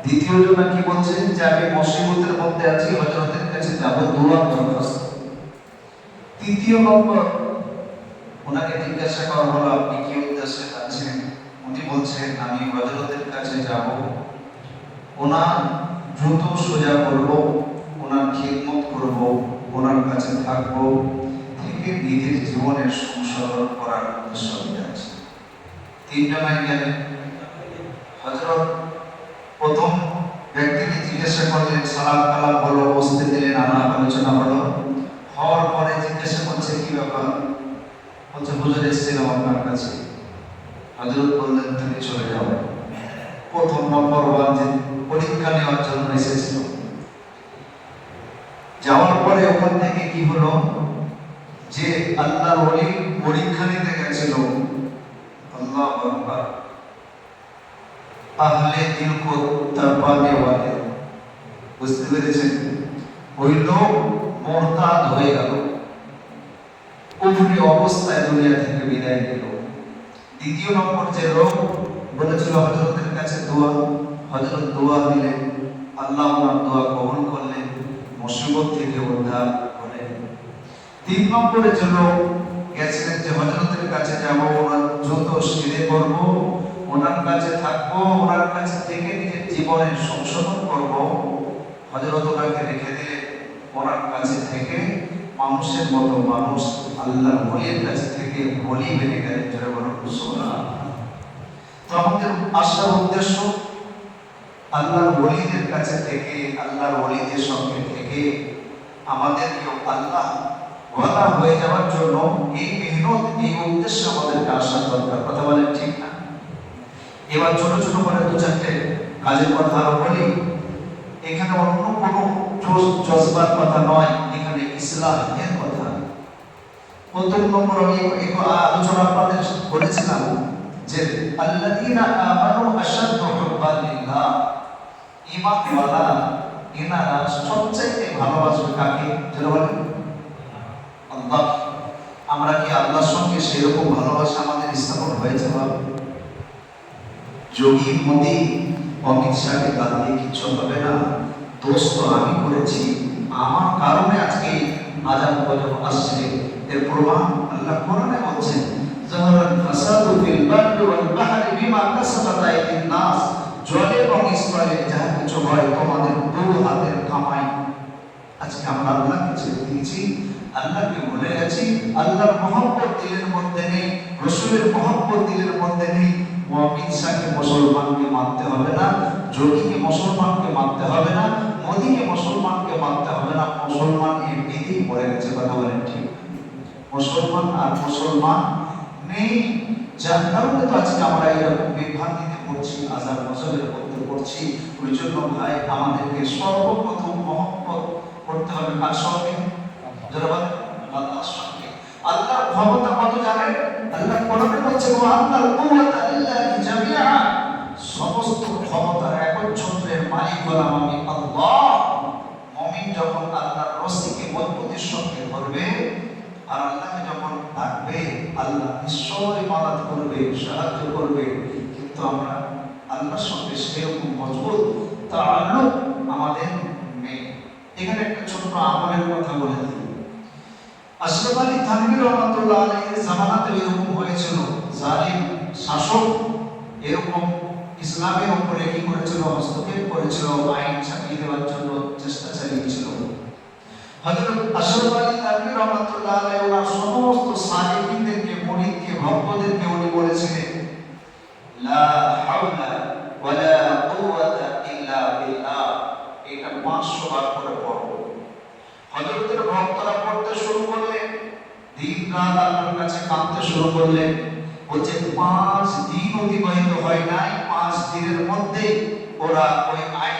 দ্বিতীয় জন কি বলছেন যে আমি মুসিবতের মধ্যে আছি, হযরতের কাছে যাব দোয়া দরখাস্ত। তৃতীয় নম্বর ওনাকে জিজ্ঞাসা করা হলো আপনি কি উদ্দেশ্যে যাচ্ছেন? উনি বলছেন আমি হযরতের কাছে যাব, ওনার জুতো সোজা করব, ওনার খিদমত করব, ওনার কাছে থাকব, থেকে নিজের জীবনের সংশোধন করার উদ্দেশ্য যাচ্ছে। তিনটা নাই গেলেন। হযরত প্রথম ব্যক্তিকে জিজ্ঞাসা করলেন, সালাম কালাম হলো, বসতে দিলেন, আলাপ আলোচনা হলো, হওয়ার পরে জিজ্ঞাসা করছে কি ব্যাপার? বলছে হুজুর এসেছিলাম আপনার কাছে। হযরত বললেন তুমি চলে যাও। প্রথম নম্বর ওয়ান যে পরীক্ষা নেওয়ার জন্য এসেছিল। যাওয়ার পরে ওখান থেকে কি হলো যে আল্লাহর ওলি পরীক্ষা নিতে গেছিল। আল্লাহু আকবার। আহলে দিল কো তরপানে ওয়ালে, বুঝতে পেরেছেন? ওই লোক মুরতাদ হয়ে গেল, কুফরি অবস্থায় দুনিয়া থেকে বিদায় নিল। দ্বিতীয় নম্বর যে লোক বলেছিল হযরতের কাছে দোয়া, হযরত দোয়া দিলেন, আল্লাহ ওনার দোয়া কবুল করলেন, মুসিবত থেকে উদ্ধার করলেন। তিন নম্বরে যে লোক গেছিলেন যে হযরতের কাছে যাব, ওনার যত সিঁড়ে করব, ওনার কাছে থাকবো, ওনার কাছে থেকে নিজের জীবনের সংশোধন করব, হযরত ওনাকে রেখে দিলেন। ওনার কাছে থেকে মানুষের মতো মানুষ আল্লাহর ওলির কাছে থেকে ওলি বেরিয়ে গেলেন। যারা বলেন সুবহানাল্লাহ। তো আমাদের আসার উদ্দেশ্য আল্লাহর ওলিদের কাছে থেকে, আল্লাহর ওলিদের সঙ্গে থেকে আমাদেরকে আল্লাহ ওয়ালা হয়ে যাওয়ার জন্য এই মেহনত, এই উদ্দেশ্য আমাদেরকে আসার দরকার। কথা বলেন ঠিক না? এবার ছোট ছোট করে দু চারটে কাজের কথা আরো বলি। এখানে অন্য কোনো জজবার কথা নয়, এখানে ইসলামের কথা। প্রথম নম্বর আমি একটু আলোচনা আপনাদের বলেছিলাম যে আল্লাযীনা আমানু আশাদ্দু হুব্বান লিল্লাহ, ঈমানওয়ালা এনারা সবচেয়ে ভালোবাসবে কাকে? যারা বলেন আল্লাহ। আমরা কি আল্লাহর সঙ্গে সেরকম ভালোবাসা আমাদের স্থাপন হয়েছে? বাবা, যোগী মোদি অমিত শাহকে গাল দিয়ে কিচ্ছু হবে না, দোষ তো আমি করেছি, আমার কারণে আজকে আযাব গজব আসছে। এর প্রমাণ আল্লাহ কোরআনে বলছেন, যাহারাল ফাসাদু ফিল বাররি ওয়াল বাহরি বিমা কাসাবাত আইদিন নাস, জলে এবং স্থলে যাহা কিছু হয় তোমাদের দু হাতের কামাই। আজকে আমরা আল্লাহকে ছেড়ে দিয়েছি, আল্লাহকে ভুলে গেছি, আল্লাহর মহব্বত দিলের মধ্যে নেই, রাসূলের মহব্বত দিলের মধ্যে নেই। মুমিন শাহকে মুসলমানকে মানতে হবে না, যোগীকে মুসলমানকে মানতে হবে না, মোদীকে মুসলমানকে মানতে হবে না। মুসলমান এমনিতেই পড়ে গেছে। কথা বলেন ঠিক? মুসলমান আর মুসলমান নেই। যার কারণে তো আজকে আমরা এরকম বিভ্রান্তিতে পড়ছি, আযাব গজবের মধ্যে পড়ছি। ওই জন্য ভাই আমাদেরকে সর্বপ্রথম মহব্বত করতে হবে কার সঙ্গে? যারা বলেন আল্লাহর সঙ্গে। আল্লাহর ক্ষমতা কত জানেন? আল্লাহ কোরআনে বলছে ওয়া আন্নাল কুওয়াতা লিল্লাহি জামিআ, সমস্ত ক্ষমতার একচ্ছত্রের মালিক হলাম আমি আল্লাহ। মুমিন যখন আল্লাহর রশিকে মজবুতির সঙ্গে ধরবে আর আল্লাহকে যখন ডাকবে, আল্লাহ নিশ্চয়ই মাদদ করবে, সাহায্য করবে। কিন্তু আমরা আল্লাহর সঙ্গে সেরকম মজবুত তাআল্লুক আমাদের নেই। এখানে একটা ছোট্ট আমলের কথা বলে দিই। আশরাফ আলী থানভী রাহমাতুল্লাহ আলাইহির জামানাতে এরকম হয়েছিল, জালিম শাসক এরকম ইসলামের উপরে কি করেছিল? হস্তক্ষেপ করেছিল, আইন চাপিয়ে দেওয়ার জন্য চেষ্টা চালিয়েছিল। হযরত আশরাফ আলী থানভী রাহমাতুল্লাহ আলাইহি ওনার সমস্ত সালিহিনদেরকে, মুরিদকে, ভক্তদেরকে উনি বলেছিলেন, লা হাওলা ওয়ালা কুওয়াতা ইল্লা বিল্লাহ, এটা 500 বার করে পড়ো। হযরতের ভক্তরা পড়তে শুরু করলেন, দিন রাত আল্লাহর কাছে কাঁদতে শুরু করলেন। বলছে 5 দিন অতিবাহিত হয় নাই, 5 দিনের মধ্যে ওরা ওই আইন